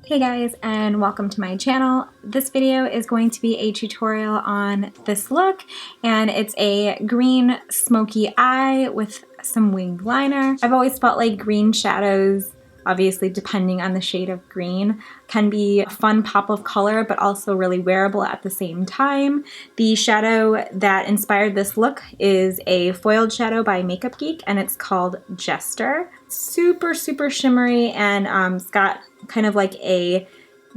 Hey guys, and welcome to my channel. This video is going to be a tutorial on this look, and it's a green smoky eye with some winged liner. I've always felt like green shadows, obviously depending on the shade of green, can be a fun pop of color but also really wearable at the same time. The shadow that inspired this look is a foiled shadow by Makeup Geek, and it's called Jester. Super shimmery, and it's got kind of like a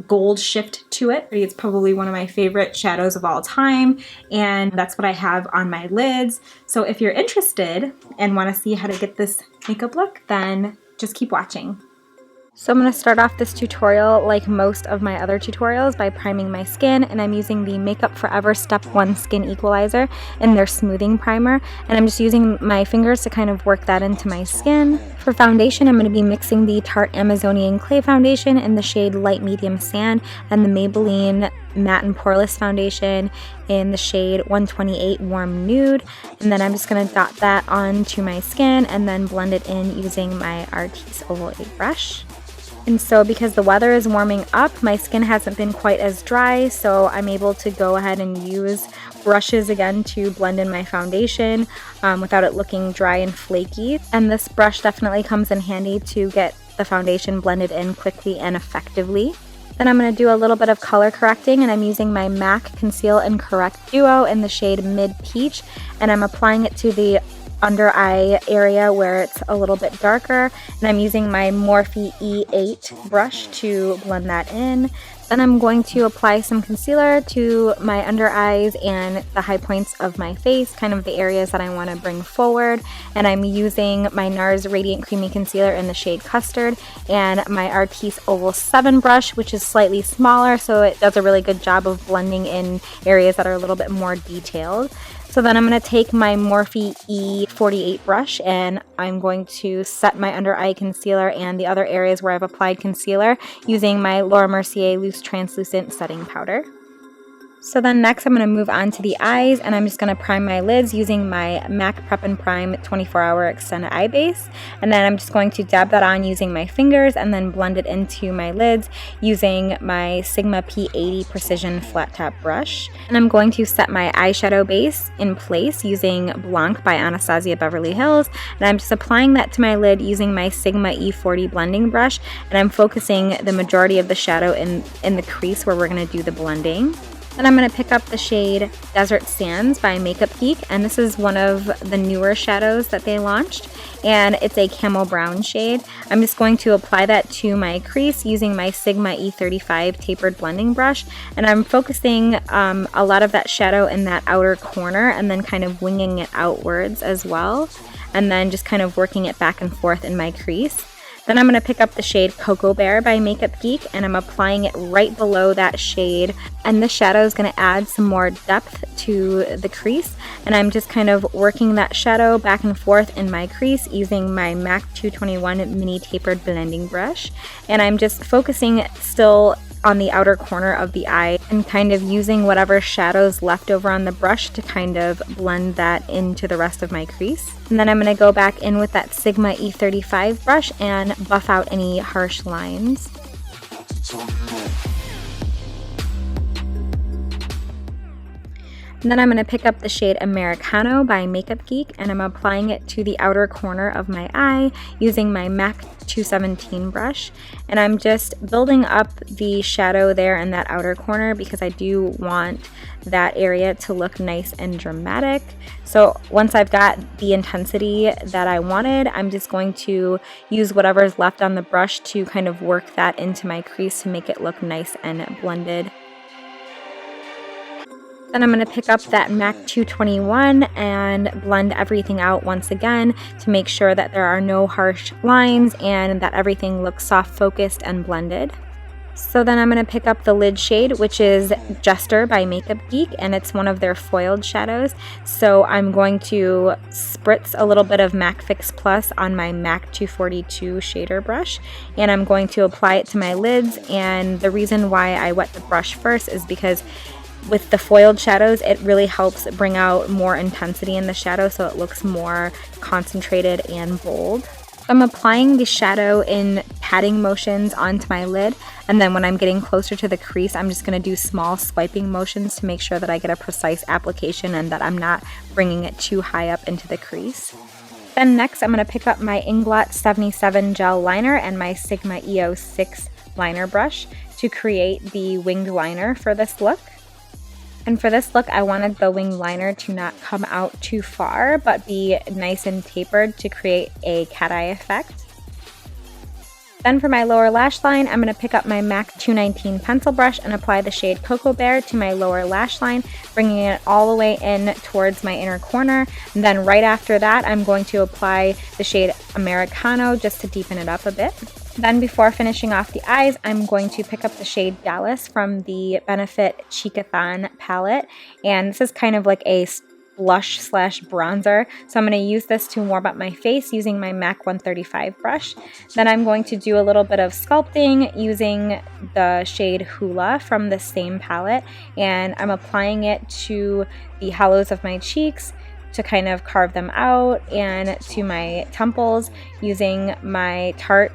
gold shift to it. It's probably one of my favorite shadows of all time, and that's what I have on my lids. So if you're interested and want to see how to get this makeup look, then just keep watching. So I'm going to start off this tutorial like most of my other tutorials by priming my skin, and I'm using the Makeup Forever Step 1 Skin Equalizer in their smoothing primer, and I'm just using my fingers to kind of work that into my skin. For foundation, I'm going to be mixing the Tarte Amazonian Clay Foundation in the shade Light Medium Sand and the Maybelline Matte+Poreless Foundation in the shade 128 Warm Nude, and then I'm just going to dot that onto my skin and then blend it in using my Artis Oval 8 brush. And so because the weather is warming up, my skin hasn't been quite as dry, so I'm able to go ahead and use brushes again to blend in my foundation without it looking dry and flaky. And this brush definitely comes in handy to get the foundation blended in quickly and effectively. Then I'm going to do a little bit of color correcting, and I'm using my MAC Conceal and Correct Duo in the shade Mid Peach, and I'm applying it to the under eye area where it's a little bit darker, and I'm using my Morphe E8 brush to blend that in. Then I'm going to apply some concealer to my under eyes and the high points of my face, kind of the areas that I want to bring forward, and I'm using my Nars Radiant Creamy Concealer in the shade Custard and my Artis Oval 7 brush, which is slightly smaller, so it does a really good job of blending in areas that are a little bit more detailed. So then I'm going to take my Morphe E48 brush, and I'm going to set my under eye concealer and the other areas where I've applied concealer using my Laura Mercier Loose Translucent Setting Powder. So then next I'm going to move on to the eyes, and I'm just going to prime my lids using my MAC Prep+Prime 24-Hour Extended Eye Base. And then I'm just going to dab that on using my fingers and then blend it into my lids using my Sigma P80 Precision Flat Top Brush. And I'm going to set my eyeshadow base in place using Blanc by Anastasia Beverly Hills. And I'm just applying that to my lid using my Sigma E40 Blending Brush. And I'm focusing the majority of the shadow in the crease where we're going to do the blending. Then I'm going to pick up the shade Desert Sands by Makeup Geek, and this is one of the newer shadows that they launched, and it's a camel brown shade. I'm just going to apply that to my crease using my Sigma E35 tapered blending brush, and I'm focusing a lot of that shadow in that outer corner and then kind of winging it outwards as well, and then just kind of working it back and forth in my crease. Then I'm going to pick up the shade Cocoa Bear by Makeup Geek, and I'm applying it right below that shade. And this shadow is going to add some more depth to the crease. And I'm just kind of working that shadow back and forth in my crease using my MAC 221 Mini Tapered Blending Brush. And I'm just focusing still on the outer corner of the eye and kind of using whatever shadows left over on the brush to kind of blend that into the rest of my crease. And then I'm going to go back in with that Sigma E35 brush and buff out any harsh lines. And then I'm going to pick up the shade Americano by Makeup Geek, and I'm applying it to the outer corner of my eye using my MAC 217 brush. And I'm just building up the shadow there in that outer corner because I do want that area to look nice and dramatic. So once I've got the intensity that I wanted, I'm just going to use whatever's left on the brush to kind of work that into my crease to make it look nice and blended. Then I'm going to pick up that MAC 221 and blend everything out once again to make sure that there are no harsh lines and that everything looks soft focused and blended. So then I'm going to pick up the lid shade, which is Jester by Makeup Geek, and it's one of their foiled shadows. So I'm going to spritz a little bit of MAC Fix Plus on my MAC 242 shader brush, and I'm going to apply it to my lids. And the reason why I wet the brush first is because with the foiled shadows, it really helps bring out more intensity in the shadow so it looks more concentrated and bold. I'm applying the shadow in patting motions onto my lid, and then when I'm getting closer to the crease, I'm just going to do small swiping motions to make sure that I get a precise application and that I'm not bringing it too high up into the crease. Then next, I'm going to pick up my Inglot 77 gel liner and my Sigma EO6 liner brush to create the winged liner for this look. And for this look, I wanted the wing liner to not come out too far, but be nice and tapered to create a cat eye effect. Then for my lower lash line, I'm going to pick up my MAC 219 pencil brush and apply the shade Cocoa Bear to my lower lash line, bringing it all the way in towards my inner corner. And then right after that, I'm going to apply the shade Americano just to deepen it up a bit. Then before finishing off the eyes, I'm going to pick up the shade Dallas from the Benefit Cheekathon palette. And this is kind of like a blush slash bronzer. So I'm going to use this to warm up my face using my MAC 135 brush. Then I'm going to do a little bit of sculpting using the shade Hoola from the same palette. And I'm applying it to the hollows of my cheeks to kind of carve them out, and to my temples using my Tarte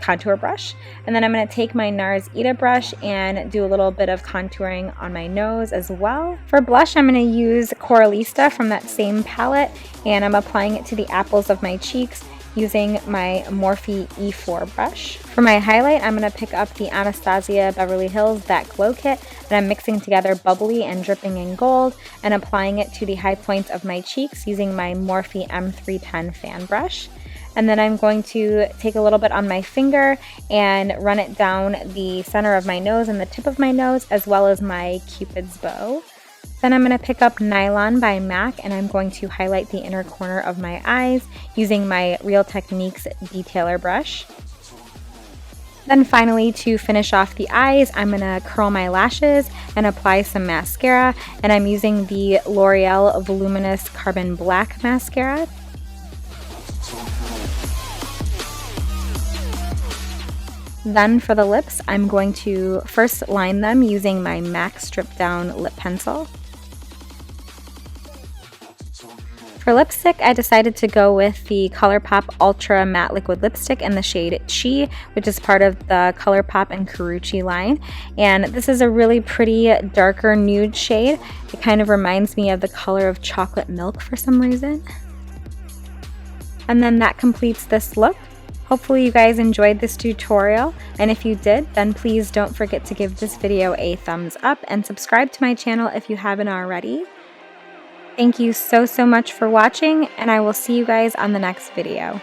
contour brush. And then I'm going to take my Nars Ita brush and do a little bit of contouring on my nose as well. For blush, I'm going to use Coralista from that same palette, and I'm applying it to the apples of my cheeks using my Morphe E4 brush. For my highlight, I'm going to pick up the Anastasia Beverly Hills That Glow Kit, and I'm mixing together Bubbly and Dripping in Gold and applying it to the high points of my cheeks using my Morphe M310 fan brush. And then I'm going to take a little bit on my finger and run it down the center of my nose and the tip of my nose, as well as my Cupid's bow. Then I'm going to pick up Nylon by MAC, and I'm going to highlight the inner corner of my eyes using my Real Techniques detailer brush. Then finally, to finish off the eyes, I'm going to curl my lashes and apply some mascara, and I'm using the L'Oreal Voluminous Carbon Black mascara. Then for the lips, I'm going to first line them using my MAC Strip Down Lip Pencil. For lipstick, I decided to go with the ColourPop Ultra Matte Liquid Lipstick in the shade Chi, which is part of the ColourPop and Karuchi line. And this is a really pretty darker nude shade. It kind of reminds me of the color of chocolate milk for some reason. And then that completes this look. Hopefully you guys enjoyed this tutorial, and if you did, then please don't forget to give this video a thumbs up and subscribe to my channel if you haven't already. Thank you so much for watching, and I will see you guys on the next video.